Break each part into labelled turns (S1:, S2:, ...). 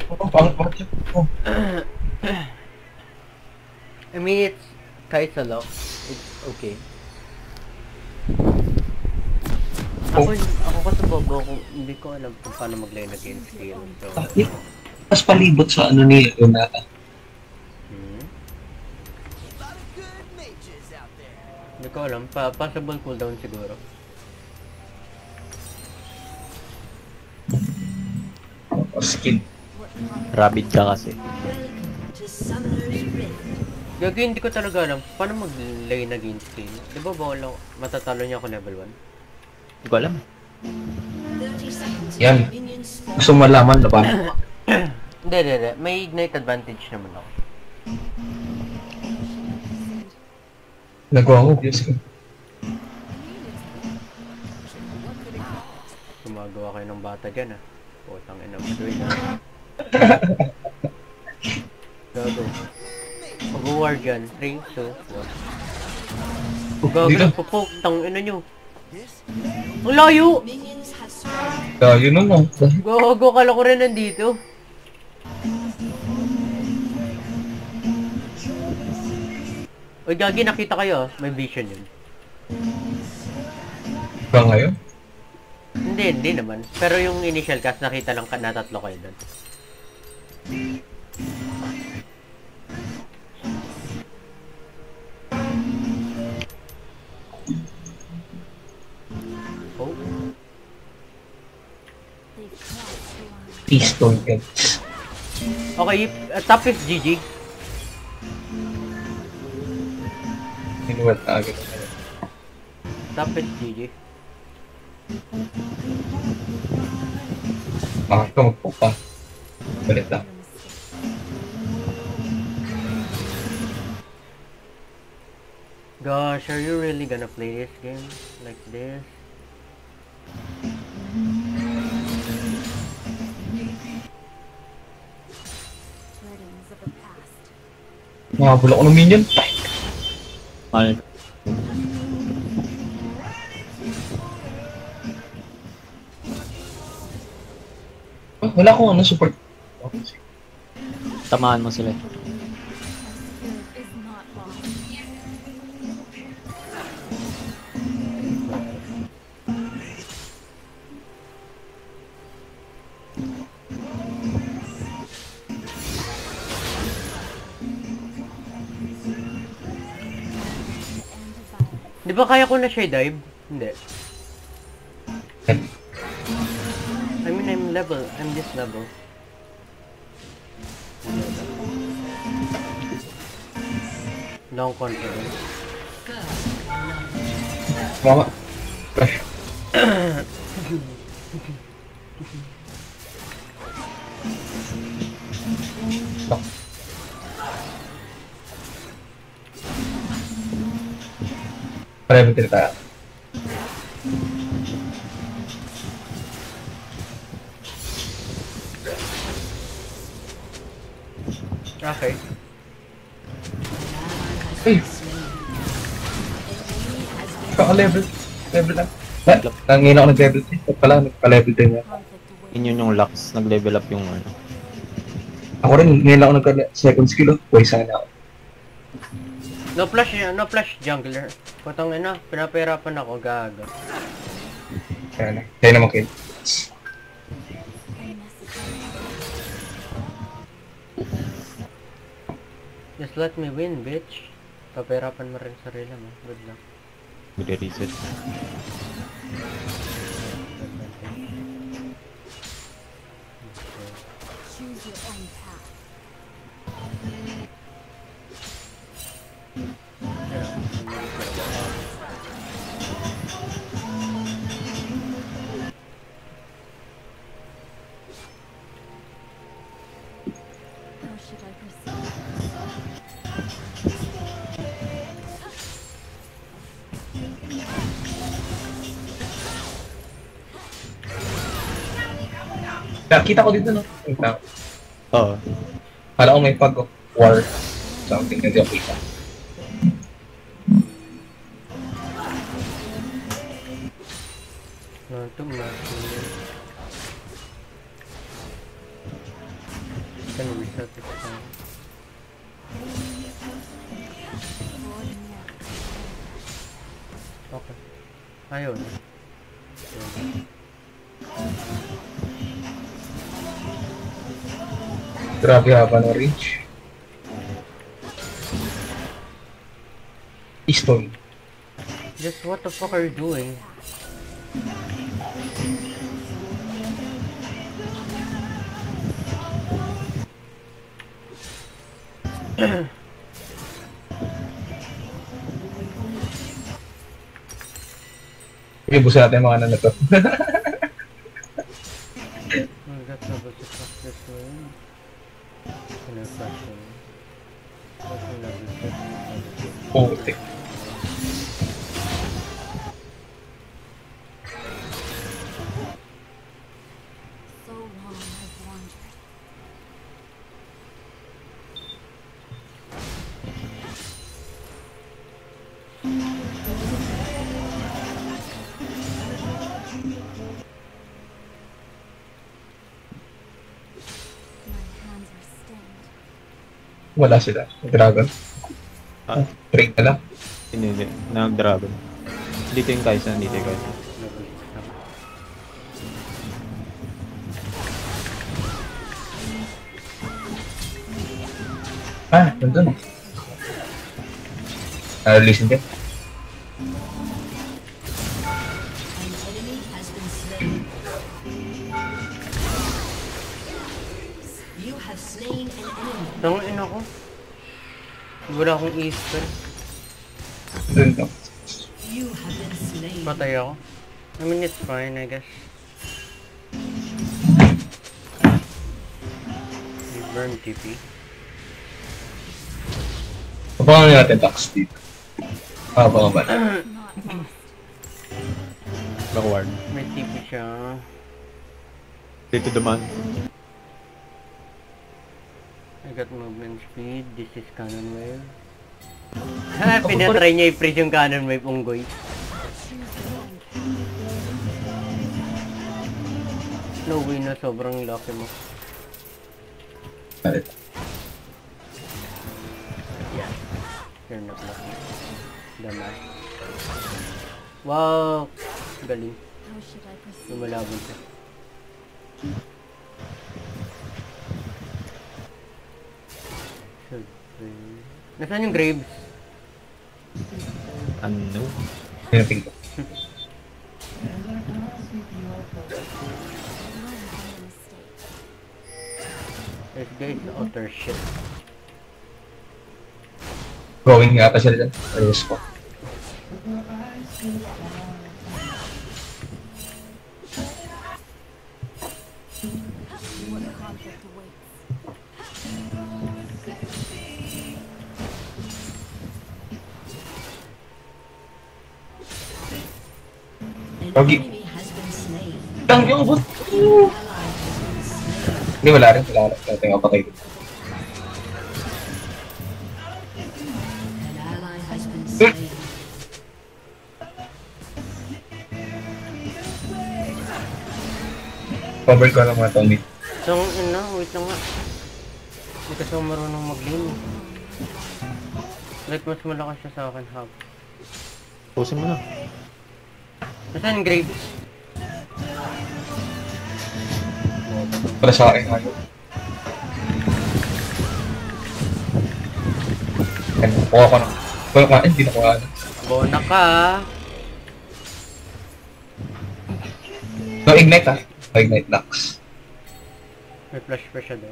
S1: Oh, pang-watch ko.
S2: I mean, it's kahit sa lock, it's okay. Ako kasi bobo kung hindi ko alam kung paano mag-line against skill. So,
S1: Tapos palibot sa ano nila yun na.
S2: Hindi ko alam. Possible cooldown siguro.
S1: Skin.
S3: Rabbit ka kasi.
S2: Gagi, hindi ko talaga alam paano mag-lane against skill. Di ba bawal ako, matatalo niya ako level 1?
S3: Hindi ko alam.
S1: Yan. Gusto mo malaman na ba?
S2: Hindi. May ignite advantage naman ako.
S1: Nagawa ko, Diyos ko.
S2: Gumagawa kayo ng bata dyan ah. Putang ina mo doon ah. Gago. Mag-war dyan. 3, 2, 1. Gago na pupok. Tang ina nyo. Ang layo!
S1: Yun naman.
S2: Gago, kala ko rin nandito. Uy, Gagi, nakita kayo ah. May vision yun.
S1: Ba ngayon?
S2: Hindi naman. Pero yung initial cast, nakita lang na tatlo kayo doon. Oh.
S1: Pistol heads.
S2: Okay, top is GG.
S1: Inuwat na agad.
S2: Top is GG.
S1: Bakit ka magpupa? Balit lang.
S2: Gosh, are you really gonna play this game like this?
S1: Nakabula ko ng minion.
S3: Mahal.
S1: Wala akong ano, support.
S3: Tamaan mo sila.
S2: Di ba kaya ko na siya dive? Hindi. I mean, I'm this level. Long confidence.
S1: Mama. Flash. Stop. Parameter tayo.
S2: Okay.
S1: Ay! Kaka-level. Level lang. Nangina ako nag-level 3. Ba't pala nagpa-level 10 nga.
S3: Yun yung Lux. Nag-level up yung ano.
S1: Ako rin, ngayon lang ako nagka-second skill. Boy, sana ako.
S2: No flash jungler. Putang ina, pinapahirapan ako, gago.
S1: Kaya na. Kaya naman kill.
S2: Just let me win, bitch. Papahirapan mo rin sarili mo. Good luck.
S3: Mag-reset.
S4: Choose your own path. How should I proceed?
S1: Kita ko dito, no? Kita ko.
S3: Oo.
S1: Kala ko may pag-war. Something na di ako kita.
S2: No, ito Can reset it now. Okay. Ayun.
S1: Grabe haba ng reach. Easton.
S2: Just what the fuck are you doing?
S1: Ibusin natin yung mga ano na to.
S2: Oh, that's not what you fuck this way. Can I flash him? Flashing level 6.
S1: Putik.
S4: So long I've wandered. My hands are stained.
S1: Wala sila. Dragon.
S3: Ah,
S1: Trade na lang.
S3: hindi. Nag-dragon. Dito yung Kai'Sa, dito yung Kai'Sa.
S2: Level 6 na.
S1: Ah, nandun. Release din.
S5: An enemy has been slain. You have slain an enemy.
S2: Tangin ako. Wala akong Easter.
S1: Dun to.
S5: You have been slain.
S2: Patay ako. I mean, it's fine, I guess. We burn TP.
S1: Papangan natin tax dito. Papangan ba?
S4: Not lost.
S3: Backward.
S2: May TP siya.
S3: Dito duman.
S2: I got movement speed. This is cannon wave. Ha! Pinatry niya i-freeze yung cannon wave, unggoy.
S4: Choose your own path.
S2: No way na sobrang lucky mo. Yeah. You're not lucky. Damay. Wow! Galing.
S4: How should I proceed?
S2: Lumalabon siya. Nasaan yung Graves?
S3: Ano?
S1: Pinating ko.
S4: Learn from your mistake.
S2: This guy is utter shit.
S1: Going nga ata sila dyan. Ayos ko.
S4: What conflict awaits?
S5: An
S1: Pogi.
S5: enemy has been slain.
S1: Lang yung bot!
S5: Ally has been slain.
S1: Hindi, wala rin. Wala rin. Ito yung patay.
S5: An ally has been slain.
S1: Cover ko lang mga Tony.
S2: So, ina, wait lang nga. Hindi kasi ako marunong mag-lane. Like, mas malakas siya sa akin, hub.
S3: Pusin mo na.
S2: Nasaan yung Graves?
S1: Para sa akin. Ano? Yan, kuha ko na. Kuha ko na. Hindi na kuha na.
S2: Bona ka!
S1: No, ignite ah. No, ignite Lux.
S2: May flash pa siya daw.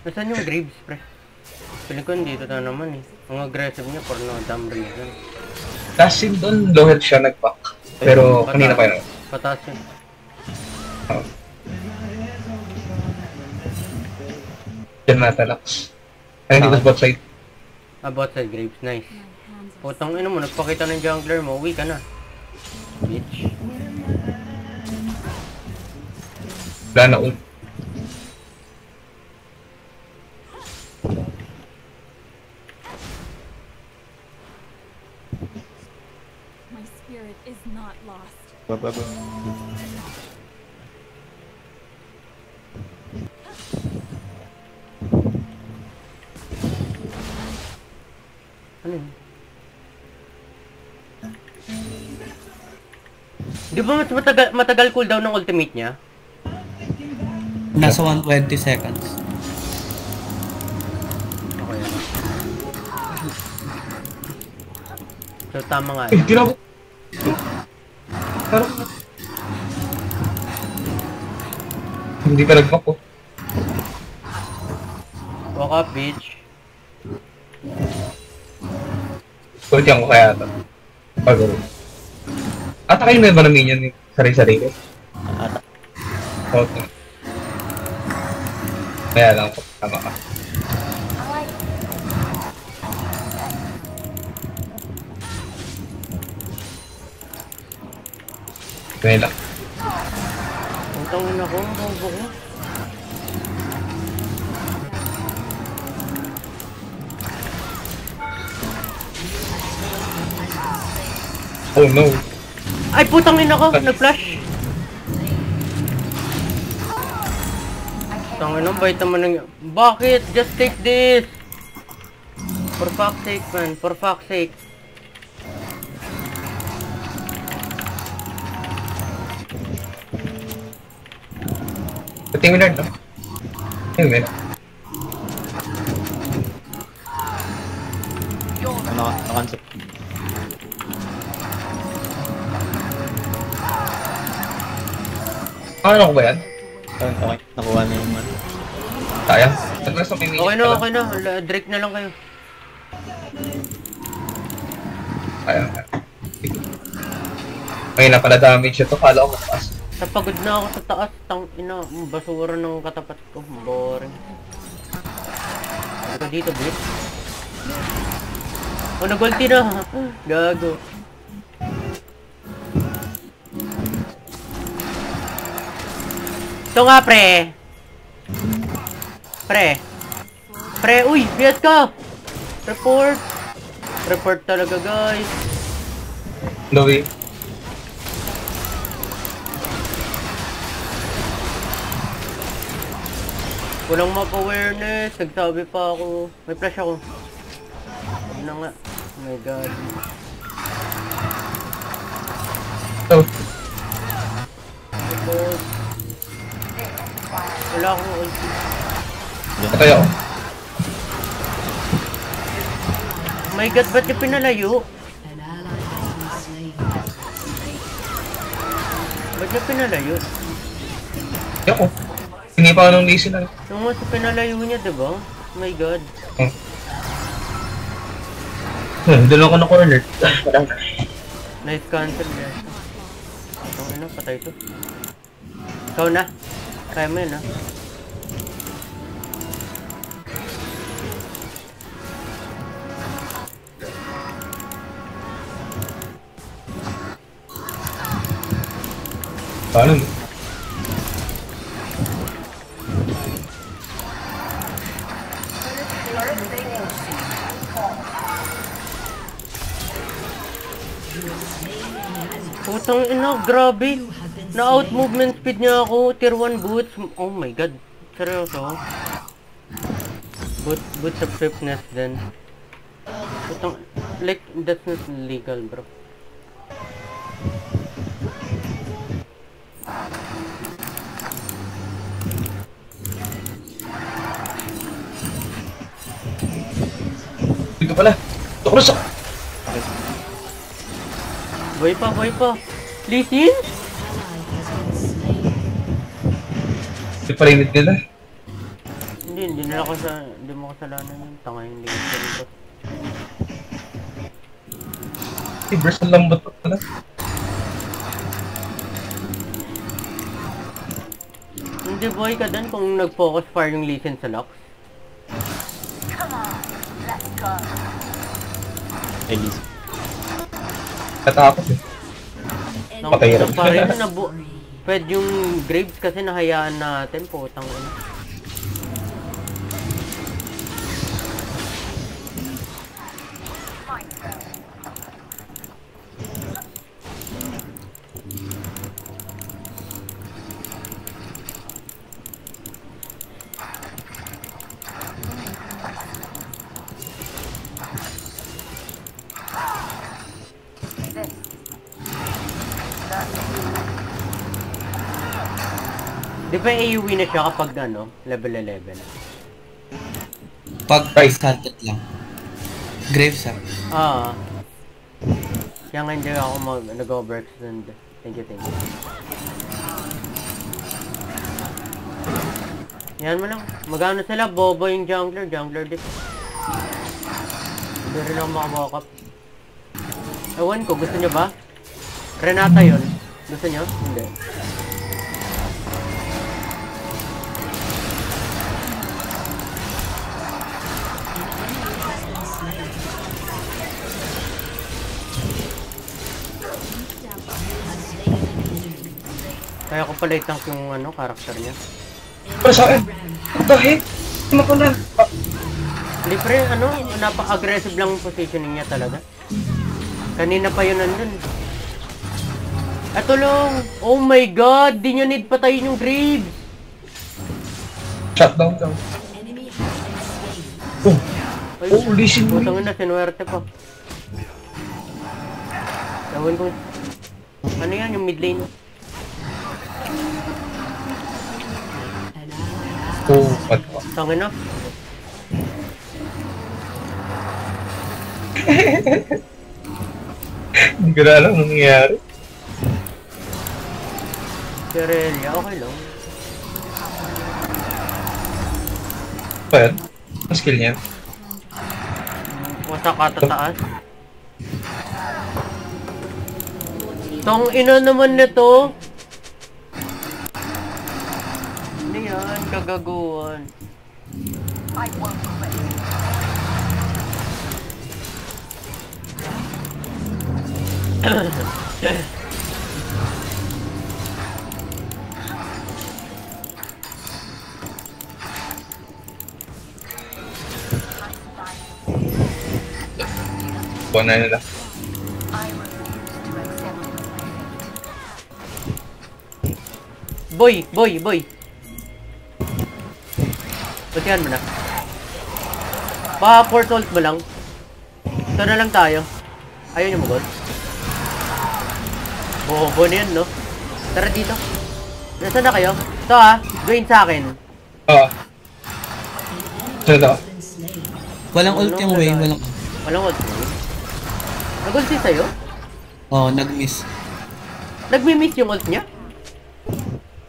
S2: Nasaan yung Graves, pre? Piling ko dito na naman eh. Ang aggressive niya for no damn reason.
S1: Tassin doon, low health siya nag-back. Pero kanina pa yun.
S2: Pataas yun.
S1: Oh. Diyan nata Lux. Ay, hindi ko sa bot side.
S2: About side Graves, nice.
S4: My hands are
S2: Putang ina mo, nagpakita ng jungler mo, uwi ka na. Bitch.
S1: Wala na ult.
S4: My spirit is not lost.
S3: Baba.
S2: Di ba mas matagal cooldown ng ultimate niya?
S6: Nasa 120 seconds.
S2: Okay. So tama nga.
S1: Eh, ginagawa. Parang... Hindi ka nag-map oh.
S2: Walk up, bitch.
S1: Kultiyan ko kaya ito. Pagod. Atakayin mo ba ng minion yung sarili-sarili? Okay. Kaya lang ako. Tama ka. Kaya lang.
S2: Ang tawin ako, ang bobo ko.
S1: Oh no.
S2: Ay, putang ina ko! Nag-flash! Tangin ang bait naman ng... Bakit? Just take this! For fuck's sake, man. For fuck's sake.
S1: Pating winard no? Pating winard.
S3: Naka-concept.
S1: Ano ko ba yan?
S3: Okay, nakuha na yung ano.
S1: Sayang. Nag-rest of my minion.
S2: Okay na, okay na. Drake na lang kayo.
S1: Sayang. Ngayon na pala damage ito. Kala ko mataas.
S2: Napagod na ako sa taas. Tang ina, basura ng katapat ko. Boring. Ito dito, bitch. Oh, nag-ulti na. Gago. Ito nga, pre. Pre, uy, bias ka. Report. Report talaga, guys.
S1: Louie.
S2: Walang map awareness. Nagsabi pa ako. May flash ako. Huwag na nga. Oh my god.
S1: Oh.
S2: Report. Wala akong ulti.
S1: Patay ako.
S2: Oh my god, ba't niya pinalayo?
S5: An ally has been slain.
S2: Ba't niya pinalayo?
S1: Hindi ako. Hindi pa ako ng listen na.
S2: Yung mas pinalayo niya, diba? Oh my god.
S1: Doon ako na corner.
S2: Nice cancel guys. Ito ano, patay to. Ikaw na. Kaya mo yun, ha?
S1: Paano mo?
S2: Putang ina, grabe. Na-out movement speed niya ako. Tier 1 boots. Oh my god. Seryoso? Boots of swiftness din. Putang... Like, that's not legal, bro.
S1: Dito pala. Tukrus ako.
S2: Boy pa. Listen?
S1: Hindi pa rinit nila.
S2: Hindi mo kasalanan yun. Tanga yung link dito.
S1: Burst ang lambot pa pala.
S2: Hindi boy ka dun kung nag-focus fire yung listen sa locks.
S3: Ay, Lisa.
S1: Katapos eh. Patay rin.
S2: Pa rin, pwede yung Graves kasi nahayaan natin. Putang ina. Di ba AUE na siya kapag ano, level 11?
S6: Pag
S1: Right.
S6: salted lang. Graves ah.
S2: Ah. Kaya nga hindi ako nag-overextend. Thank you, thank you. Yan mo lang. Magano sila? Bobo yung jungler. Jungler dip. Hindi rin ako makabakap. Ewan ko, gusto nyo ba? Renata yun. Gusto nyo? Hindi. Kaya ko pala itank yung ano, karakter niya.
S1: Pero sa akin, what the heck? Ano ko na?
S2: Hindi pre, ano, napaka-aggressive lang yung positioning niya talaga. Kanina pa yun nandun. Tulong! Oh my god! Di nyo need patayin yung Graves!
S1: Shutdown daw. Oh,
S2: Ay,
S1: holy shit.
S2: putang ina, sinuwerte pa. Tawin ko. Ano yan, yung mid lane?
S1: Oh, what?
S2: Tangin na.
S1: Hindi ko na alam anong nangyayari.
S2: Si Aurelia, okay lang.
S1: Pa yan? Ang skill niya.
S2: Wasak katataas. Tong ina naman nito. Ano yan? Kagaguhan.
S1: Buwan na nila.
S2: Boy! Putihan mo na. Pa-port ult mo lang. Ito na lang tayo. Ayaw niyo mag-ult. Bobo na yan, no? Tara dito. Nasaan na kayo? Ito join sa akin.
S1: Oo. Sino to?
S6: Walang ult yung way, walang...
S2: Walang ult. Nag-ulti sa'yo?
S6: Oo, nag-miss.
S2: Nagmi-miss yung ult niya?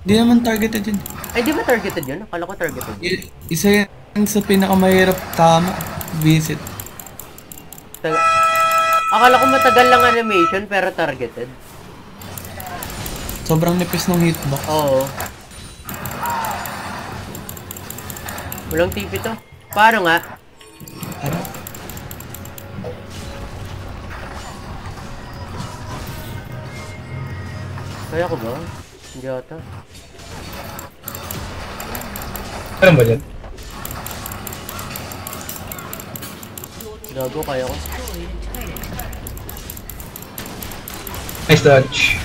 S6: Di naman targeted yun.
S2: Ay, di ba targeted yun? Akala ko targeted yun.
S6: Isa yan sa pinakamahirap tama. Visit.
S2: Akala ko matagal lang animation pero targeted.
S6: Sobrang nipis ng hitbox.
S2: Oo. Walang TP to. Paano nga?
S6: Ano?
S2: Kaya ko ba? Hindi ata.
S1: Ano ba yan?
S2: Gago, kaya ko.
S1: Nice dodge.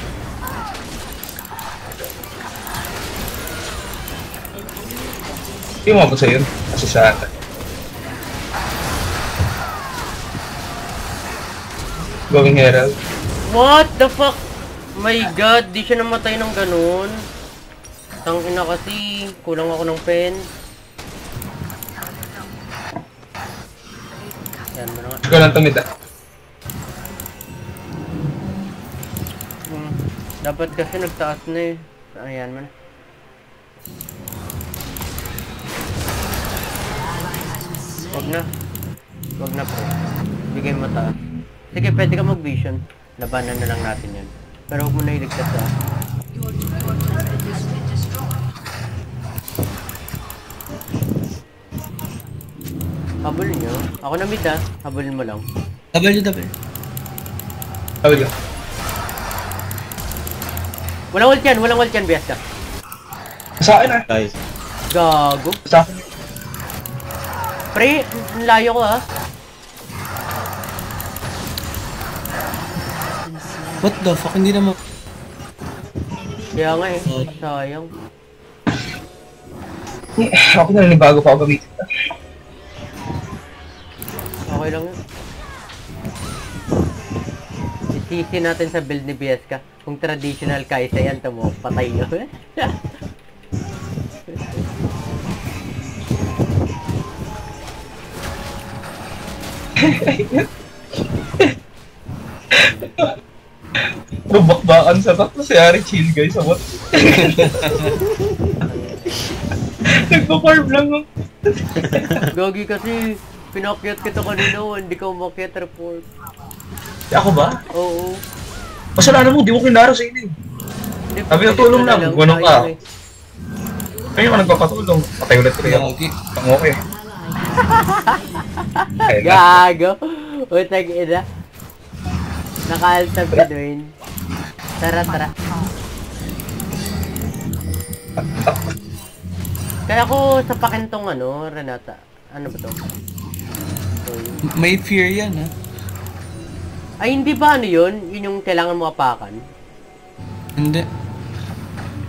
S1: Hindi mo ako sa'yo. Kasi sa atin. Going Herald.
S2: What the fuck? My god, di siya namatay ng ganun. Tangina kasi, kulang ako ng pen. Yan mo na nga.
S1: Hindi ko lang tumita.
S2: Dapat kasi nagtaas na eh. Ayan mo na. Wag na po. Bigay mo taas. Sige, pwede ka mag-vision. Labanan na lang natin yun. Pero huwag mo na iligtas Habulin nyo. Ako na mid habulin mo lang.
S6: W.
S1: Tawag yun.
S2: Walang ult yan, Bias ka.
S1: Sa akin
S3: Guys,
S2: Gago.
S1: Sa akin.
S2: Pre, ang layo ko
S6: What the fuck? Hindi naman...
S2: Kaya nga sayang.
S1: Ako na rin bago pa ako gamitin.
S2: Okay lang yun. Isisi natin sa build ni BSK. Kung traditional Kai'Sa yan, tamo, patay yun.
S1: Bubakbakan sa top si Ari chill guys. Sabot. Nagpa-farm lang ako.
S2: Gagi kasi, pinakyat kita kanina, hindi ka umakyat report.
S1: Ako ba?
S2: Oo.
S1: Masalanan mo, di mo kinaro sa inyo.
S2: Hindi,
S1: Sabi ko, tulong lang,
S2: sayang
S1: gano'n ka.
S2: eh.
S1: Ngayon ka nagpapatulong. Patay ulit rin ako.
S6: Gagi.
S1: Ang okay. Ayun lang.
S2: Gago! Utang ina. Naka-altab ka doon. Tara, tara. Kaya ako sa pakentong ano, Renata. Ano ba to?
S6: May fear yan, ha?
S2: Ay, hindi ba ano yun? Yun yung kailangan mo apakan?
S6: Hindi.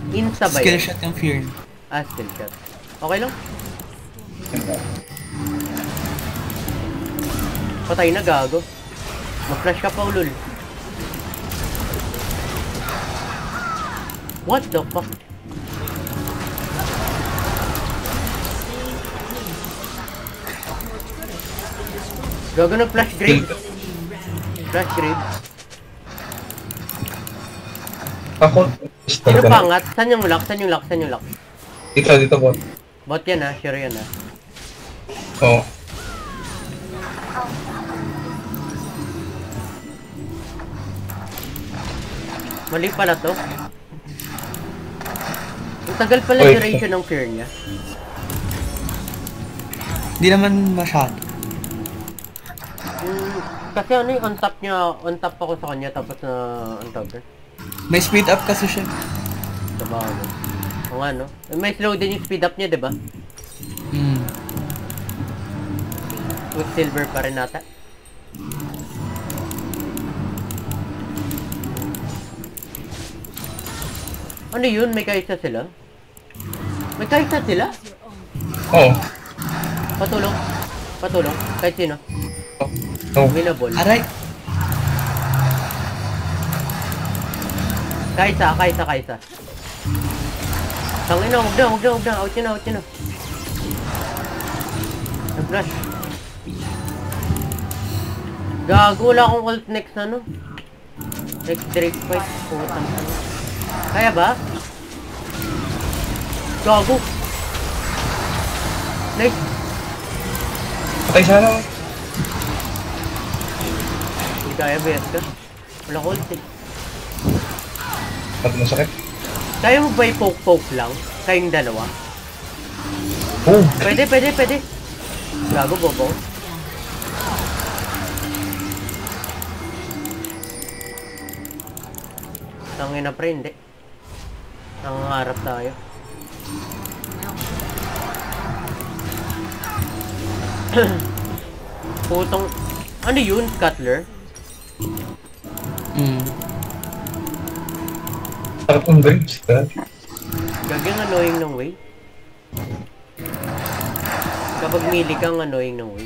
S2: Insta ba
S6: Skill
S2: yun?
S6: shot yung fear.
S2: Ah, skill shot. Okay lang? Patay na, gago. Mag-flash ka pa, ulul. What the fuck? Gago na flash grave. Flash grave.
S1: Ako.
S2: Sino pangat? Saan yung lock? Saan yung lock? Saan yung lock?
S1: Dito bot.
S2: Bot yan ha, sure yan ha.
S1: Oo.
S2: Mali pala to. Ang tagal pala
S1: Oy.
S2: duration ng fear niya.
S6: Hindi naman masyado.
S2: Kasi ano yung on top ako sa kanya tapos na on top eh.
S6: May speed up kasi siya.
S2: Diba ano? O nga no? May slow din yung speed up niya diba?
S6: Hmm.
S2: Quicksilver pa rin nata. Ano yun? May kaisa sila? May kaisa sila?
S1: Oo.
S2: Patulong. Patulong. Kahit sino.
S1: Oo.
S2: Winnable.
S6: Aray!
S2: Kaisa. Tangin na, huwag na. Out yun na. Nag-flash. Gago, wala akong ult next ano. Next Drake fight. Putang ano. Kaya ba? Gago. Nice.
S1: Patay sana ako.
S2: Hindi kaya BS ka. Wala ko ult eh.
S1: Pag masakit.
S2: Kaya mo ba i-poke lang? Kayong dalawa?
S1: Oo.
S2: Pwede. Gago, bobo. Tangin na pre, hindi. Nangangarap tayo. Putong... Ano yun, Cutler?
S6: Hmm.
S1: Sarap ng grapes.
S2: Gagang annoying ng way. Kapag mili kang annoying ng way.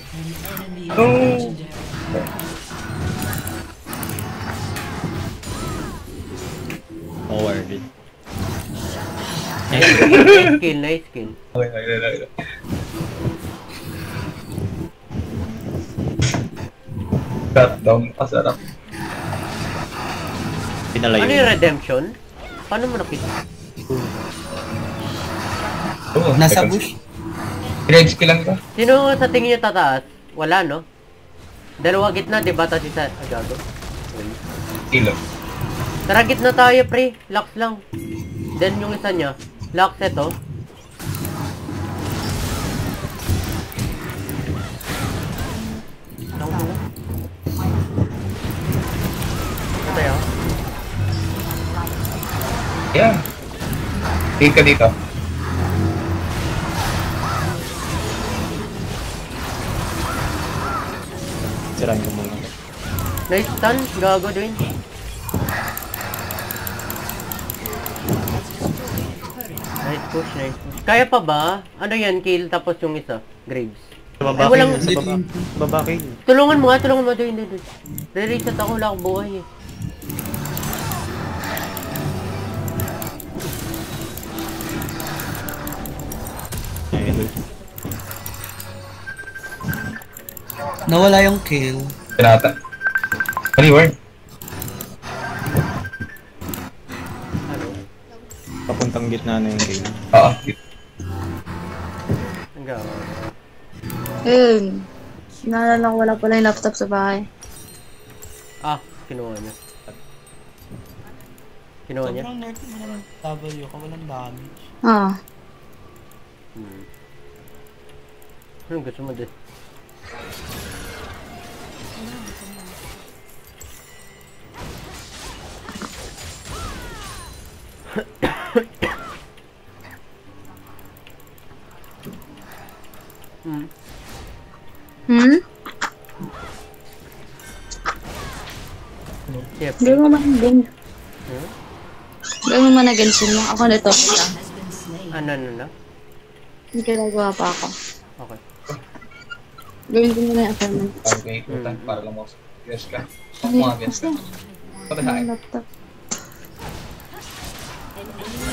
S1: Oo.
S3: Oh, worth it.
S2: Nice skill.
S1: Okay. Cut down. Pasarap.
S3: Pinalayo.
S2: Ano yung redemption? Paano mo nakita?
S1: Oo.
S6: Nasa bush.
S1: Grapes ka lang ka.
S2: Sino sa tingin niyo tataas? Wala, no? Dalawa gitna, di ba? Tapos isa, gago.
S1: Kilo.
S2: Tara, gitna tayo, pre. Lux lang. Then yung isa niya, Lux ito. Lang mo na. Ano tayo?
S1: Yeah. Tingin ka dito.
S3: Sirain ko muna.
S2: Nice stun, gago din. Nice push. Kaya pa ba? Ano yan, kill tapos yung isa? Graves.
S3: Sa baba,
S2: Ay, walang-
S3: Sa baba. Baba kayo.
S2: Tulungan mo. Doon. Re-reset ako, wala akong buhay eh.
S3: Ayun.
S6: Nawala yung kill.
S1: Pinata. Mali word.
S2: Ano?
S3: Papuntang gitna na yung game.
S1: Oo.
S2: Ang gawa.
S7: Ayun. Naalala ko wala pala yung laptop sa bahay.
S2: Ah, kinuha niya. Kinuha niya?
S6: Sobrang nerf mo naman W ka, walang damage.
S7: Ah.
S2: Anong gusto mo din? Hmm.
S7: Hmm?
S2: Yep.
S7: Gawin mo man din.
S2: Hmm?
S7: Gawin mo man na gansin mo. Ako na to.
S5: Has been slain.
S2: Ano?
S7: Hindi ginagawa pa ako.
S2: Okay.
S7: Gawin ko muna yung assignment.
S1: Parang kayo ikutan para lang mo. Yes ka.
S7: Ay,
S1: Mga guess
S7: kasi
S1: ka. Patay sa
S7: yung
S1: akin.
S7: laptop.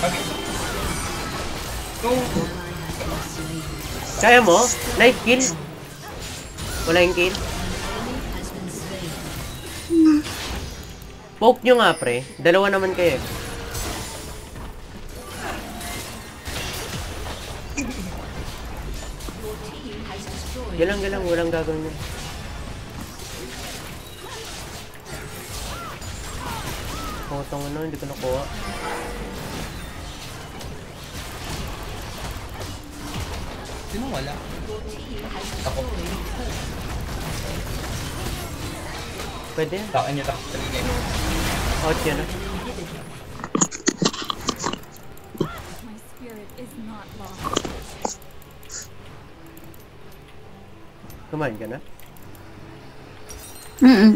S1: Okay. No.
S2: Kaya mo? Nice kill. Wala yung kill. Poke nyo nga pre. Dalawa naman kayo. Galang. Walang gagawin nyo. Putong ano, hindi ko nakuha.
S6: Sino wala?
S2: Pwede yan.
S1: Sa akin yung takot kanina yun.
S2: Out yan.
S4: My spirit is not lost.
S2: Kumain ka na?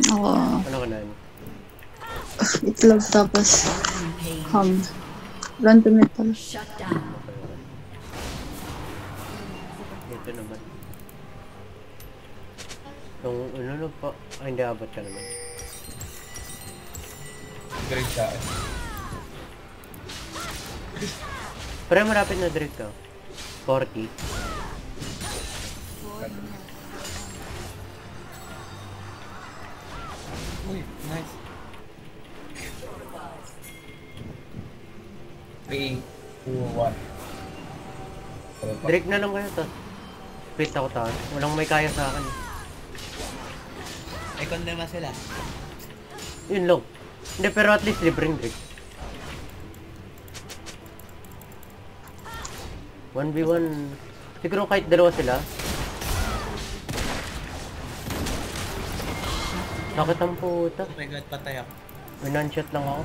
S7: Ako.
S2: Ano ka na?
S7: Itlog tapos run to metal.
S5: Shut down.
S2: Ito naman. Yung ano pa? Ay, hindi abot ka naman.
S1: Great sa akin.
S2: Pero marapit na direct ka. 40.
S6: Uy, nice.
S1: 3, 2, 1.
S2: Direct na lang kayo, tas split ako taon. Walang may kaya sa akin.
S6: May condemn sila.
S2: Yun lang. Hindi, pero at least libreng Drake. 1v1. Siguro kahit dalawa sila. Sakit ang puta.
S6: Oh my god, patay ako.
S2: May non-shot lang ako.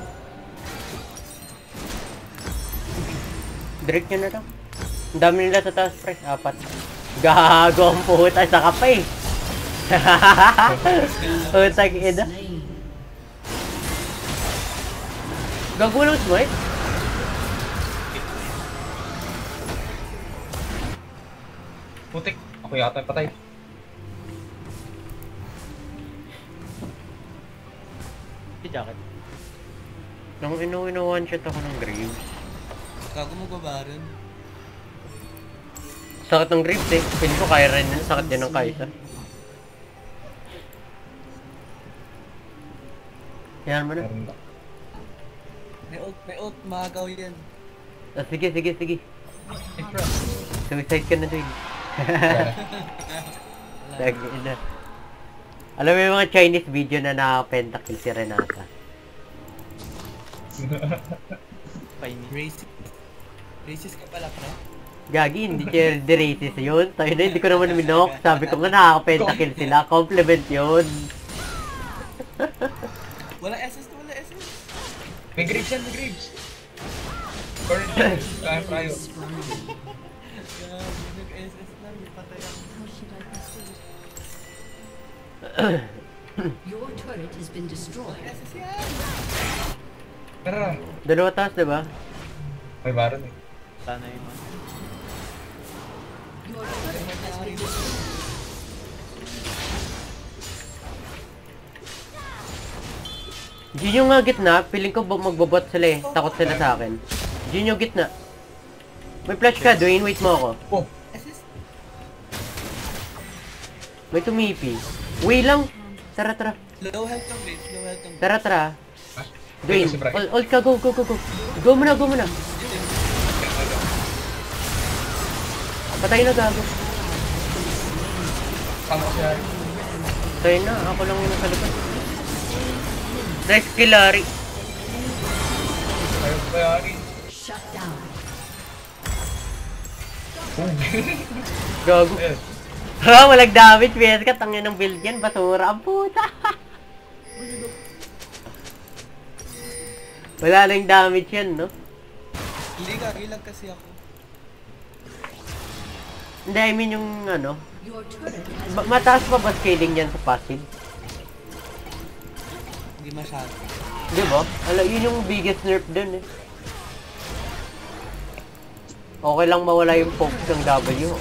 S2: Drake nyo na lang. Ang dami nila sa taas, pre. 4. Gago ang puta. Saka pa eh. Utang ina. Gago lang smite.
S1: Putik. Ako yata patay.
S3: Si Jacket.
S2: Nang inuwi na one shot ako ng Graves.
S6: Gago mo ba rin?
S2: Sakit ng Graves eh. Feel ko kaya rin yun. Sakit din ng Kai'Sa. Yan mo na.
S1: Meron ba?
S6: May ult, maagaw yan.
S2: Ah, sige. Suicide ka na din. Lagi na. Alam mo yung mga Chinese video na naka-pentakill si Renata.
S6: Racist ka pala, pre.
S2: Gagi, hindi siya the racist yun. Tayo na, hindi ko naman minok. Sabi ko nga nakaka-pentakill sila. Compliment yun.
S6: Wala SS.
S1: May Graves yan, may Graves. Kaya tayo.
S6: Nag-SS lang, may patay ako.
S4: How should I proceed?
S5: Your turret has been destroyed.
S1: Tara.
S2: Dalawa taas, diba?
S1: May baron eh.
S3: Sana yun.
S5: Your turret has been destroyed.
S2: Yun yung gitna, feeling ko magbobot sila eh. Takot sila sa akin. Yun yung gitna. May flash ka, Dwayne, wait mo ako.
S1: Oh.
S6: SS?
S2: May tumipi. Way lang. Tara.
S6: Low health ng Graves, low health ng
S2: Tara.
S1: Ah,
S2: Dwayne,
S1: si Brian.
S2: ult ka, go. Go muna. Patay na, gago.
S1: Sama ko si Harry.
S2: Patay na, ako lang yung nasa likod. Nice kill, Larry.
S1: Ayaw ko kay Harry.
S5: Shut down.
S2: Gago.
S1: Ayun.
S2: Ha, walang damage, Wesker. Tangin ng build yan, basura. Ang puta. Wala nang damage yan, no?
S6: Hindi ka, ilag kasi ako.
S2: Hindi, I mean yung ano.
S5: Your turret has
S2: Mataas pa ba scaling yan sa passive?
S6: Hindi masyado.
S2: Di ba? Ala, yun yung biggest nerf dun eh. Okay lang mawala yung focus ng W.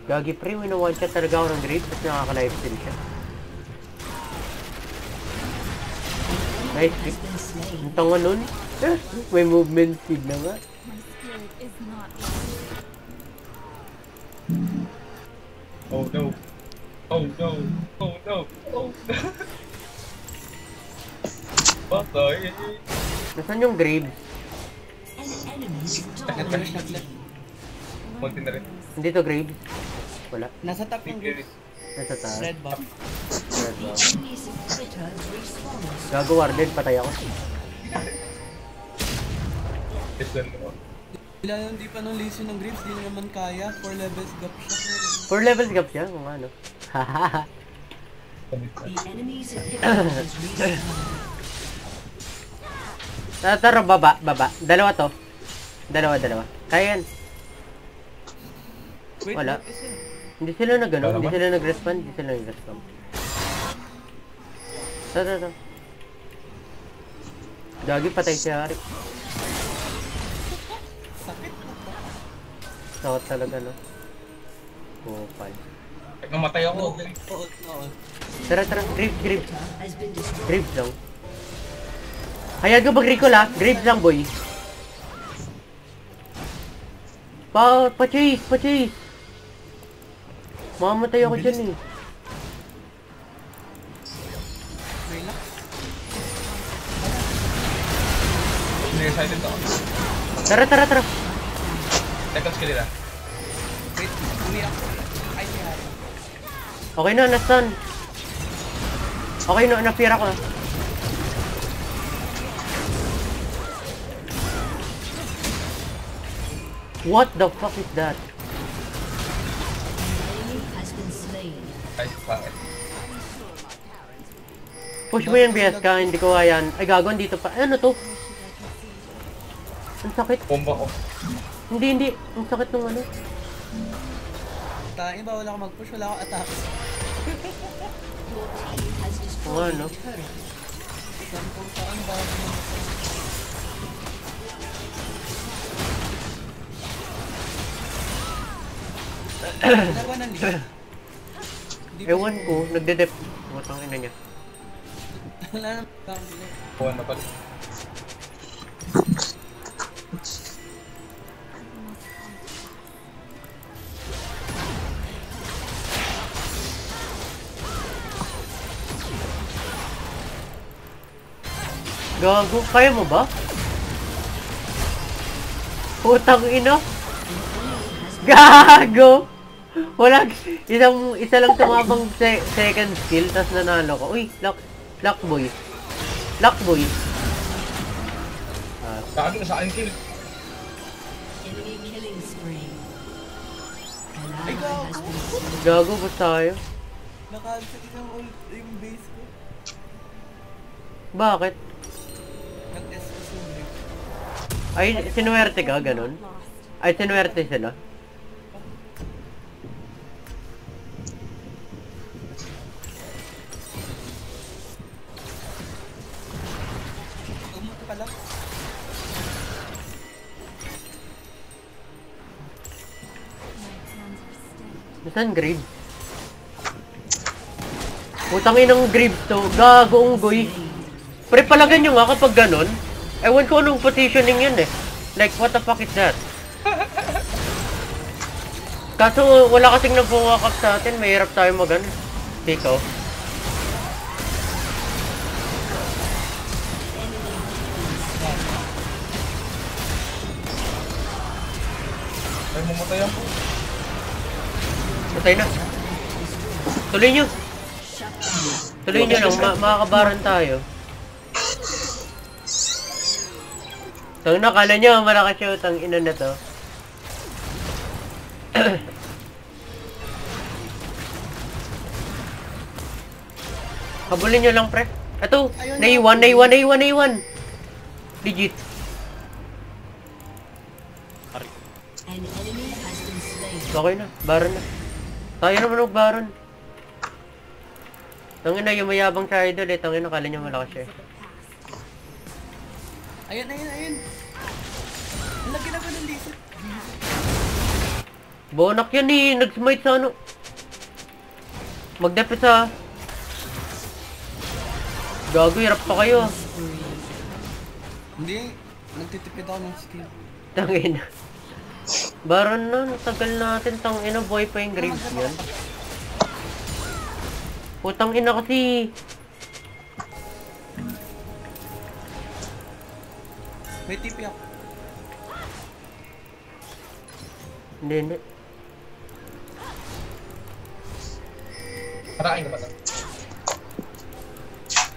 S2: Gagi pre, win-one shot talaga ako ng Graves at nakaka-lifesteal siya. Nice pick.
S5: been slain.
S2: Ang tanga nun. May movement speed na nga.
S4: My spirit is not lost.
S1: Oh no. Oh no. Oh no. Oh no. Patay.
S2: Nasaan yung Graves?
S5: An enemy
S6: Nag-flash na flash.
S1: Konti na rin.
S2: Hindi to Graves. Wala.
S6: Nasa top ng Graves.
S2: Nasa taas.
S6: Red buff.
S5: enemy's inhibitor respawns.
S2: Gago Warden, patay ako.
S1: Yes, lang mo.
S6: Wala yung di pa nung laser ng Graves, di na naman kaya. 4 levels gap siya.
S2: 4 levels gap siya, kung ano. Hahaha.
S5: The enemy's inhibitor has respawned.
S2: Tara, baba. Dalawa to. Dalawa. Kaya yan.
S6: Wait,
S2: Wala.
S6: what is it?
S2: Hindi sila nag-ano,
S1: Wala
S2: hindi
S1: ba?
S2: sila nag-respond, hindi sila nag-respond. Tara. Gagi, patay si Harry. Sakot talaga, no? Kupal.
S1: Namatay ako.
S6: Oo.
S2: Tara, Graves.
S5: Has been destroyed.
S2: Graves lang. Hayaan ko mag-recall ha, Graves lang boy. Pa-chase. Mamamatay ako dyan eh.
S6: Relax.
S1: Excited ako.
S2: Tara.
S1: Seconds ka nila.
S6: Wait, umiyak. Ay, si Harry.
S2: Okay na, na-stun. Okay na, na-fear ako. What the fuck is that?
S5: Enemy has been slain.
S1: Ay, bakit?
S2: Push mo yan, BS ka, hindi ko kaya yan. Ay, gago, dito pa. Ano to? Ang sakit.
S1: Bomba ko.
S2: Hindi. Ang sakit ng ano.
S6: Tain ba? Wala akong mag-push, wala akong attack.
S5: Your team has
S2: Ang
S5: destroyed
S2: ano.
S5: a turret.
S6: Saan kung saan ba? Dalawa na niya.
S2: Ewan ko, nagde-dep. Matang ina niya.
S6: Wala na pang
S1: Buwan na pala.
S2: Gago, kaya mo ba? Putang ina. Gago! Isa lang tumabang second skill, tas nanalo ko. Uy, lock boy.
S1: Kagi na sa akin kill.
S5: Enemy killing spree. An
S6: Ay,
S5: ally has been slain.
S2: Gago, basta tayo.
S6: nakansel yung base ko.
S2: Bakit?
S6: Nag-S ko sumili.
S2: Ay, sinuwerte ka, ganun?
S4: Lost.
S2: Ay, sinuwerte sila.
S6: Umuto pala.
S4: My hands are steady.
S2: Nasaan Graves? Putang inang Graves to. Gago, unggoy. Pre, palagan nyo nga kapag ganun. Ewan ko anong positioning yun eh. Like, what the fuck is that? Kaso wala kasing nag-walk up sa atin, mahirap tayo mag-ano. Take off.
S1: Ay, mamatay ako.
S2: Patay na. Tuloy nyo. Tuloy nyo lang, makakabaran tayo. Tang nakala nyo, malakas yung tang ina na to. Habulin nyo lang, pre. Ito, naiwan. Legit.
S5: An enemy has been slain.
S2: Okay na, baron na. Tayo naman mag-baron. Tangin na, yung mayabang sa idol eh. Tangin na, kala nyo malakas siya eh.
S6: Ayun. Ang laki na ko ng laser.
S2: Bonak yan eh, nag-smite sa ano. Mag-defet sa... Gago, hirap pa kayo.
S6: Hindi, nagtitipid ako ng skill.
S2: Tangin na. Baron na, tagal natin. Tangin na, boy pa yung graves yan. Putang ina kasi.
S6: May TP ako.
S2: Hindi.
S1: Parakin ka ba ito?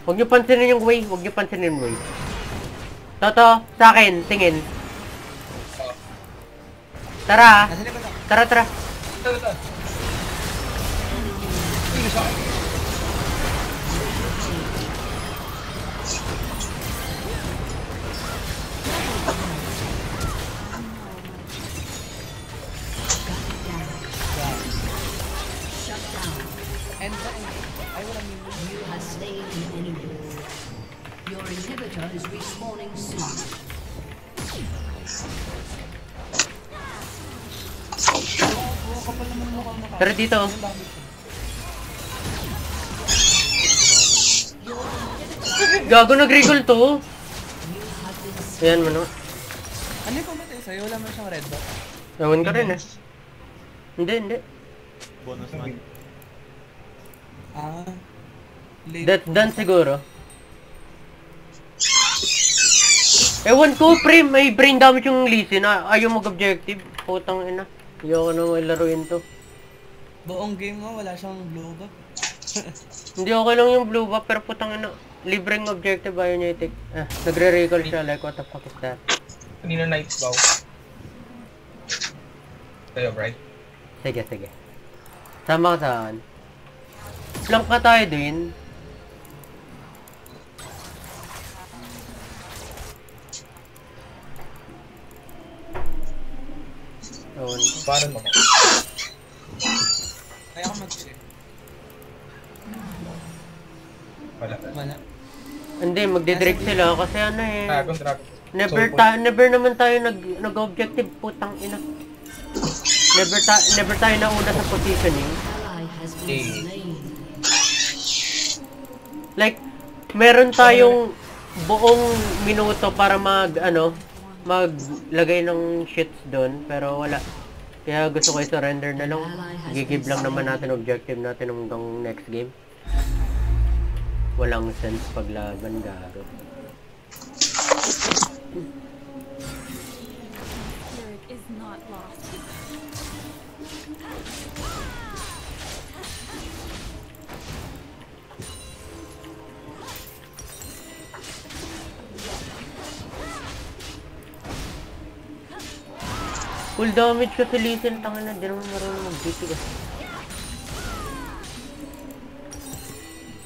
S2: Huwag niyo pansinin yung way. Huwag niyo pansinin yung way. Toto, sa akin, tingin. Tara.
S6: Nasa likod ako.
S2: Tara.
S1: Ito. Hindi sa akin.
S6: And I will mean
S5: You have slain an enemy. Your inhibitor is respawning soon.
S2: Tara dito. Gago, nag-recall to. Ayan mo no.
S6: ano yung pumatay sa'yo? Wala mo siyang red dot.
S2: Ewan ka rin eh. Hindi.
S3: Bonus man.
S6: Ah. Late.
S2: That's done siguro. Ewan ko, pre, may brain damage yung Lee Sin. Ayaw mag-objective. Putang ina. Ayoko na laruin to.
S6: Buong game nga, wala siyang blue buff.
S2: Hindi okay lang yung blue buff, pero putang ina. Libreng objective ayaw niya i-take. Nagre-recall siya, like what the fuck is that?
S1: Kanina Knight's Vow. Tayo, right?
S2: Sige. Sama ka saan? Flank ka tayo din. Ewan.
S1: Parang mo.
S6: Kaya ako mag-check. Wala.
S2: Hindi, magdidirect sila kasi ano eh.
S1: Dragon.
S2: Never naman tayo nag-objective, putang ina. Never tayo nauna sa positioning.
S5: Ally has been slain.
S2: Like, meron tayong buong minuto para maglagay ng shits doon, pero wala. Kaya gusto ko i-surrender na lang. Gigib lang naman natin objective natin hanggang next game. Walang sense paglaban, gago.
S4: Spirit is not lost.
S2: Full damage kasi Lee Sin, tanga na, di naman marunong mag-GP kasi.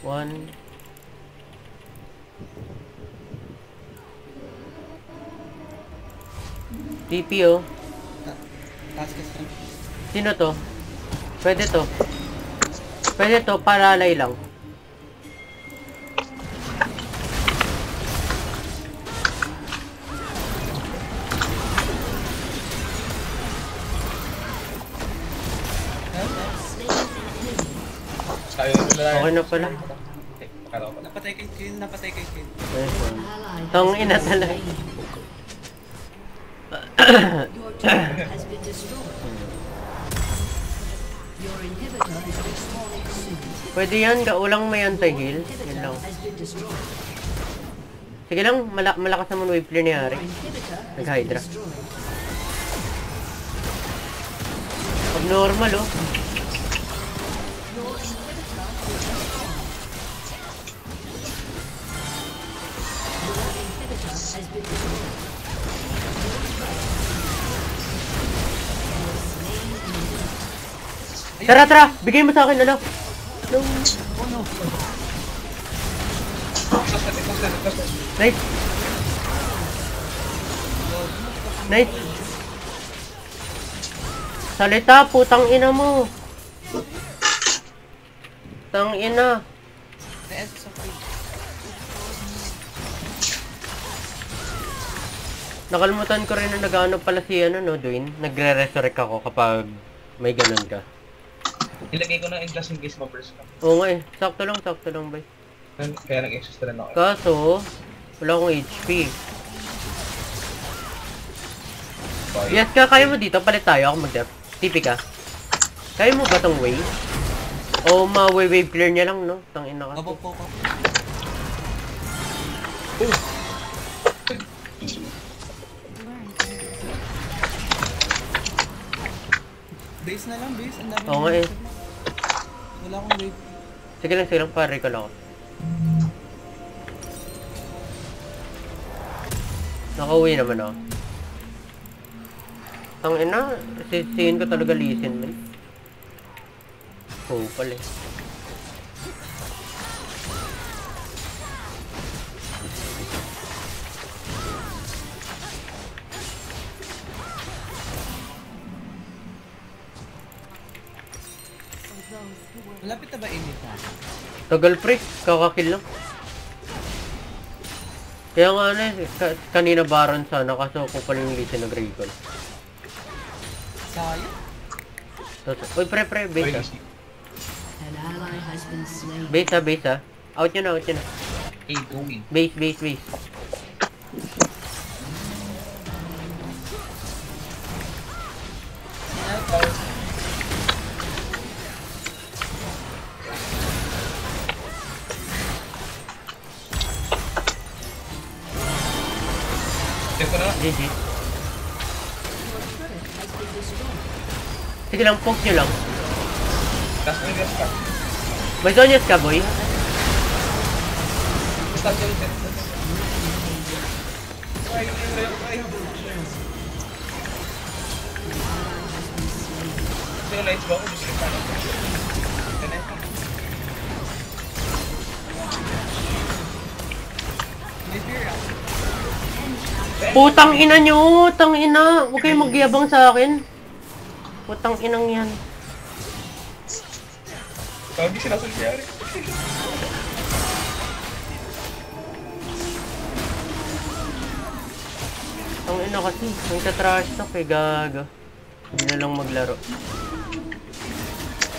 S2: 1 TP oh.
S6: Task kasi.
S2: Sino to? Pwede to, paralay lang.
S1: Tayo na
S2: Okay na pala.
S1: Akala ko.
S6: Napatay kay Kin.
S2: Nice one. Tong ina talaga.
S5: Your turret has been destroyed. Your inhibitor is respawning soon.
S2: Pwede yan, ulang may anti-heal. Yun lang.
S5: Has been destroyed.
S2: Sige lang, malakas naman wave clear ni Ari.
S5: Inhibitor has been
S2: Nag-Hydra.
S5: destroyed.
S2: Pag normal, oh.
S5: Inhibitor has been destroyed.
S2: Tara! Bigay mo sa akin, ano? Nice! Nice! Salita, putang ina mo! Putang ina!
S6: Na-S sa field.
S2: Nakalimutan ko rin na nag-ano pala si ano, no, Dwayne? Nagre-resurrect ako kapag may ganun ka.
S1: Ilagay ko na in class in case ma-burst ka.
S2: Oo nga eh. Sakto lang, bay.
S1: Kaya nag-exhaust rin ako.
S2: Kaso, wala akong HP. Yes ka, kaya mo dito. Palit tayo. Ako mag-def. TP ka. Kaya mo ba tong wave? O ma-wave clear niya lang, no? Tangina ka.
S6: Opo. Base na lang, base. Ang dami.
S2: Oo nga eh.
S6: Wala akong wave.
S2: Sige lang. Pare ko lang ako. Nakauwi naman ako. Tangina, sisihin ko talaga listen, man. Oo pala eh.
S6: Malapit na ba init ha?
S2: Tagal pre, kakakill lang. Kaya nga ano eh, kanina Baron sana kaso ko pala yung listen nag-recall.
S6: Sayang.
S2: Uy pre, base ha.
S5: An ally has been slain.
S2: Base ha. Out nyo na.
S1: Hey, going.
S2: Base.
S1: Check ko na.
S2: GG. Sige lang, poke nyo lang.
S1: Last one, last ka.
S2: May Zonyas ka, boy?
S1: Start yung set. Ay. Ito yung lights ba ako? Gusto ka na.
S2: Putang ina nyo! Tang ina! Huwag kayong magyabang sa akin. Putang inang yan.
S1: Sabi sinasalyari.
S2: Tang ina kasi. May ka-trash talk eh. Gaga. Hindi na lang maglaro.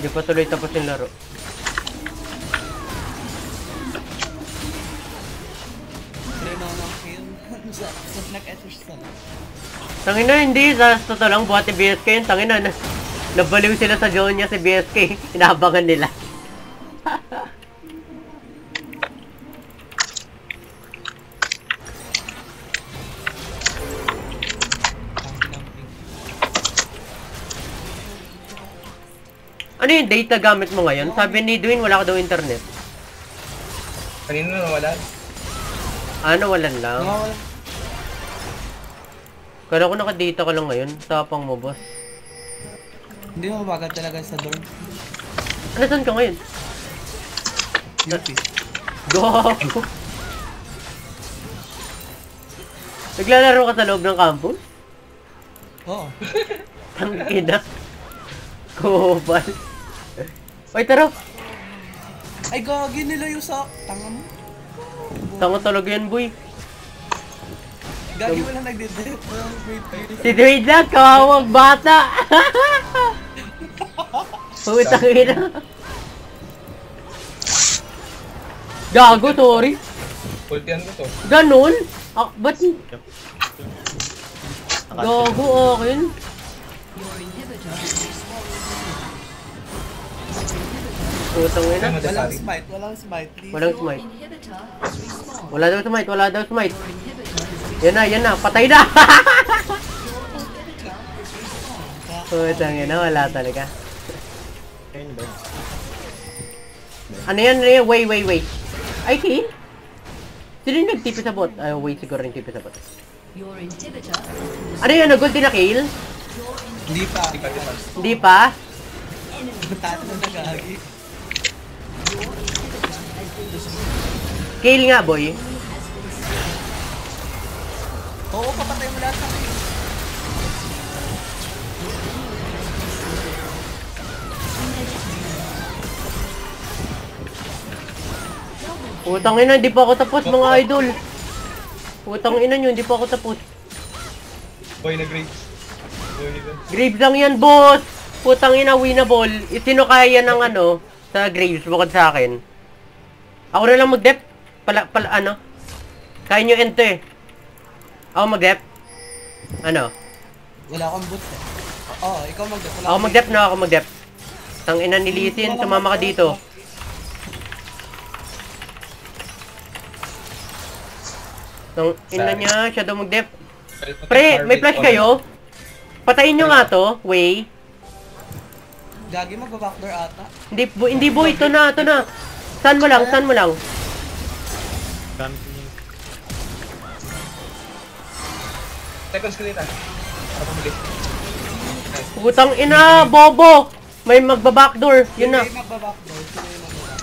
S2: Hindi pa tuloy tapos yung laro.
S6: Reno ng kill. Sa nag-assist na lang.
S2: Tangina, hindi. Sa totoo lang, buhat ni BSK yun. Tangina, nabaliw sila sa zone niya si BSK. Inaabangan nila. Ano yung data gamit mo ngayon? Sabi ni Dwayne, wala ka daw internet.
S1: Kanina na nawala.
S2: Nawalan lang.
S6: Nawawala.
S2: Kala ko naka-data ka lang ngayon. Tapang mo, boss.
S6: Hindi mo mabagal talaga sa dorm.
S2: Nasaan ka ngayon?
S6: UP.
S2: Go! Naglalaro ka sa loob ng campus?
S6: Oo.
S2: Tangina. Kubal. Oy, tara!
S6: Ay, gagi nila yung sa... Tanga mo.
S2: Tanga talaga yan, boy.
S6: Gagi walang nagdidip. Walang prepare.
S2: Si Dwayne lang, kawawang bata! Putang ina. Gago, sorry.
S1: Ultihan ko to.
S2: Ganun? Ba't? Gago, akin.
S5: Your inhibitor is respawning soon.
S2: Putang ina.
S6: Walang smite, walang smite. Please.
S2: Walang
S5: Your
S2: smite.
S5: inhibitor has respawned.
S2: Wala daw smite, wala daw smite.
S5: Your inhibitor is
S2: Yan na, patay na!
S5: Your inhibitor is respawned.
S2: Putang ina, wala talaga.
S3: Ayun ba?
S2: Ano yan? Wait. Ay, kill? Sino yung nag-TP sa bot? Ay, wait, siguro yung TP sa bot.
S5: Your inhibitor has been
S2: Ano yan? Nag-ulti na kill?
S6: Hindi pa.
S2: Hindi pa?
S6: Bataan na nagagi.
S2: Kill nga, boy.
S6: Oo, papatay mo lahat sa akin.
S2: Putang ina, hindi pa ako tapos mga idol. Putang ina nyo, hindi pa ako tapos.
S1: Boy na Graves. Boy na Graves.
S2: Graves lang yan, boss! Putang ina, winnable. Sino kaya ng ano, sa Graves bukod sa akin? Ako na lang mag-dep. Ano? Kaya nyo ento eh. Ako mag-dep. Ano?
S6: Wala akong boots eh. Oo, ikaw mag-dep.
S2: Ako mag-dep na ako mag-dep. Tang ina ni Lisin, sumama ka dito. Tang ina niya, siya daw mag-dep. Pre, may flash kayo? Patayin nyo nga to, Way.
S6: Gagi magba-backdoor ata.
S2: Hindi boy, ito na. Saan mo lang?
S3: Dami.
S1: Seconds ko dito. Para pumili.
S2: Putang ina, bobo! May magba-backdoor, yun na.
S6: Sino yung magba-backdoor? Sino yung magba-backdoor?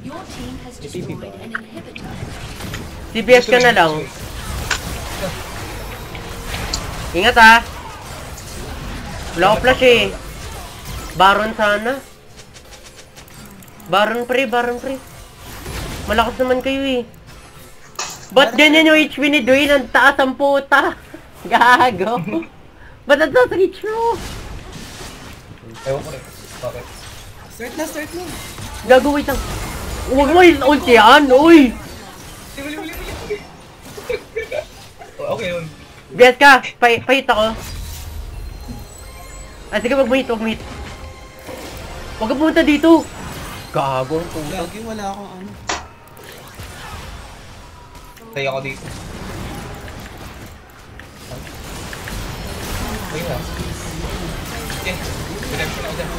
S5: Your team has destroyed an inhibitor.
S2: CBS ka na lang. Ingat ha. Wala ko flash eh. Baron sana. Baron pre. Malakas naman kayo eh. Ba't ganyan yung HP ni Dwayne? Ang taas ang puta. Gago. Ba't ang taas ang HP mo?
S1: Ewan ko rin. Bakit?
S6: Start na.
S2: Gago, wait lang. Huwag mo ulti yan, uy!
S1: Uli. Okay yun.
S2: Bias ka, pahit ako. Ah, sige, wag mo hit. Huwag ka pumunta dito. Gago ang puta.
S6: Gagi, wala akong ano.
S1: Tayo ako dito. Ayun na. Okay. Redemption ako dyan.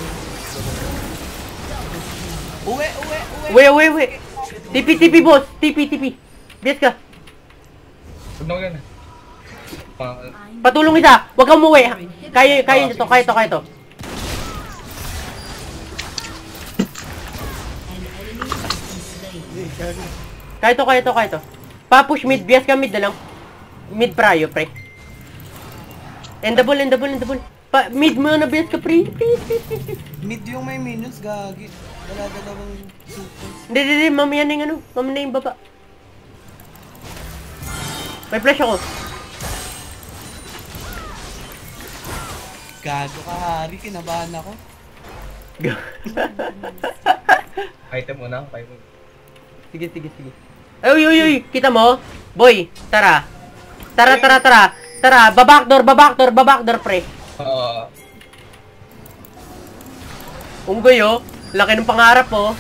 S6: Uwe.
S2: TP, boss. TP. Bias ka.
S1: Huwag na ko yan.
S2: Patulong isa. Huwag kang umuwi. Kaya to.
S5: An enemy has been slain.
S2: Kaya to. Pa-push mid. Bias ka mid na lang. Mid prayo, pre. Endable. Mid mo na bias ka, pre.
S6: Mid yung may minions, gagi. Wala dalawang super.
S2: Hindi. Mamaya na yung ano. Mamaya na yung baba. May flash ako.
S6: Gago ka, Hari. Kinabahan ako.
S1: Item muna. Kayo mo.
S2: Sige. Uy. Kita mo? Boy, tara. Tara. Babakdor, pre. Unggoy, oh. Laki ng pangarap, oh.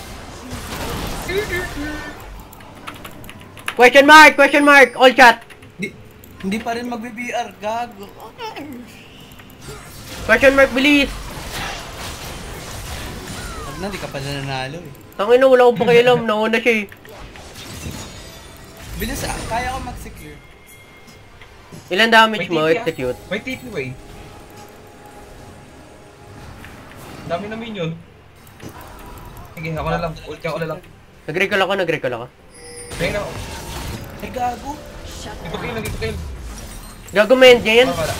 S2: Question mark. All chat.
S6: Hindi pa rin magbe-BR, gago.
S2: Question mark, bilis.
S6: Wag na, di ka pa nanalo eh.
S2: Tangina, wala akong pakialam. Nauna siya, eh.
S6: Bilis, kaya ko mag-secure.
S2: Ilan damage
S1: May
S2: mo?
S1: TP, ah.
S2: Execute.
S1: May TP, way. Dami na minion. Sige, ako na lang. Ulti ako na lang.
S2: Nag-recall ako.
S1: Ayun na.
S6: Ay, gago.
S1: Dito kayo.
S2: Gagawin niya yan.
S1: Wala.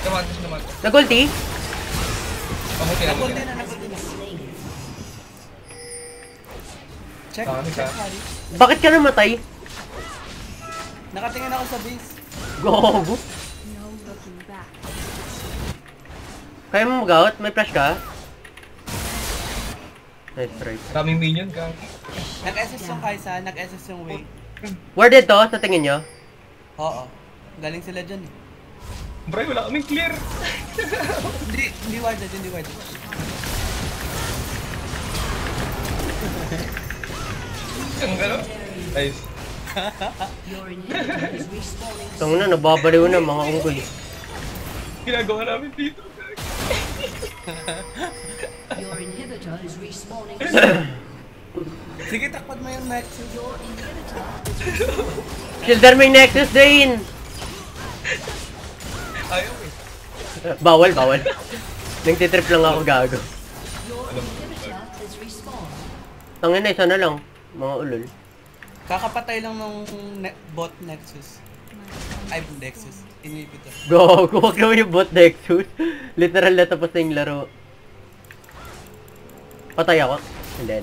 S1: Naman.
S2: Nag-ulti?
S1: Pamuti na.
S6: Napunti na. Check, Hari.
S2: Bakit ka namatay?
S6: Nakatingin ako sa base.
S2: Gogo.
S4: No looking back.
S2: Kaya mo mag-out? May flash ka? Nice try.
S1: Daming minion ka.
S6: Nag-SS yung Kaisa, nag-SS yung Wei.
S2: Worded to, sa tingin nyo?
S6: Oo. Galing sila dyan eh.
S1: Bray, wala kaming clear.
S6: Hindi warded.
S1: Ang gano'n? Nice.
S5: Your inhibitor is respawning.
S2: Tang na, nababaliw na mga unggoy.
S1: Ginagawa namin dito.
S5: Your inhibitor is respawning.
S6: Sige, takpan mo yung Nexus.
S5: Your inhibitor is respawning.
S2: Shieldar mo yung Nexus, Dane!
S1: Ayaw eh.
S2: Bawal. Nagtitrip lang ako gago.
S5: Your inhibitor is respawned.
S2: Tangin na, isa na lang. Mga ulol.
S6: Kakapatay lang ng bot Nexus. Ay, Nexus. Inhibitor.
S2: Go, huwag naman yung bot Nexus. Literal na tapos na yung laro. Patay ako. Hindi.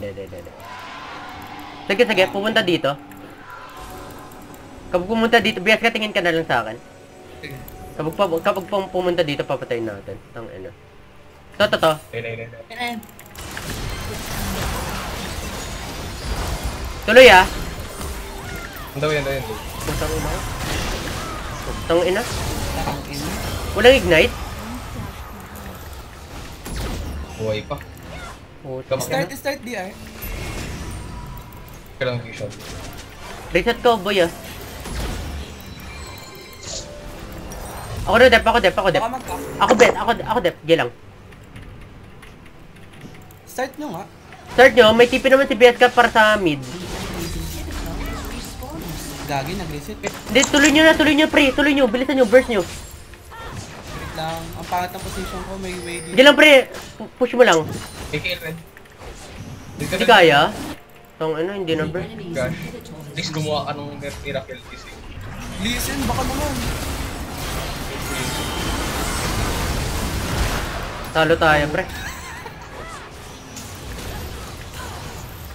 S2: Sige, pupunta dito. Kapag pumunta dito, bias ka, tingin ka na lang sa akin.
S1: Sige.
S2: Kapag pumunta dito, papatayin natin. Tangina. To.
S1: Ayun.
S2: Tuloy ah.
S1: Ang daw yan.
S2: Tangina.
S6: Tangin.
S2: Walang ignite.
S1: Buhay pa.
S6: Start DR.
S1: Kailang vision.
S2: Reset ko, boy ah. Ako na dep.
S6: Baka magka.
S2: Ako dep. Gilang.
S6: Start nyo nga.
S2: Start nyo, may TP naman si BSK para sa mid.
S6: Gagi, nag-reset.
S2: Hindi, tuloy nyo pre. Tuloy nyo, bilisan nyo, burst nyo.
S6: Wait lang. Ang pangat ng position ko, may way dito.
S2: Gilang pre, push mo lang.
S1: May kill red.
S2: Hindi kaya. Hindi na burst.
S1: Gosh. Please gumawa ka ng miracle DC.
S6: Listen, baka naman.
S2: Talo tayo, pre.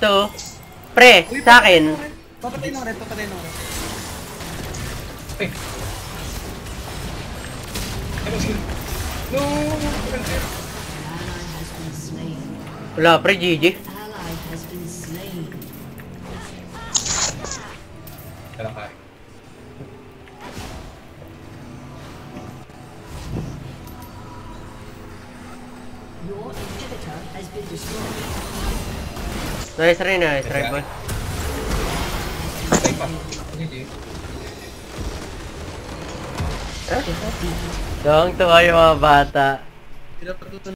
S2: So, pre, sa akin,
S6: Papatay ng red.
S1: Ay! Ano sila? No!
S5: Ally has been slain.
S2: wala pre, GG.
S5: Ally has been slain.
S1: Kalakari.
S5: Your inhibitor has been destroyed.
S2: Nice try boss.
S1: Patay pa. GG.
S2: Dong, tuwa yung mga bata.
S6: Pinapatutunan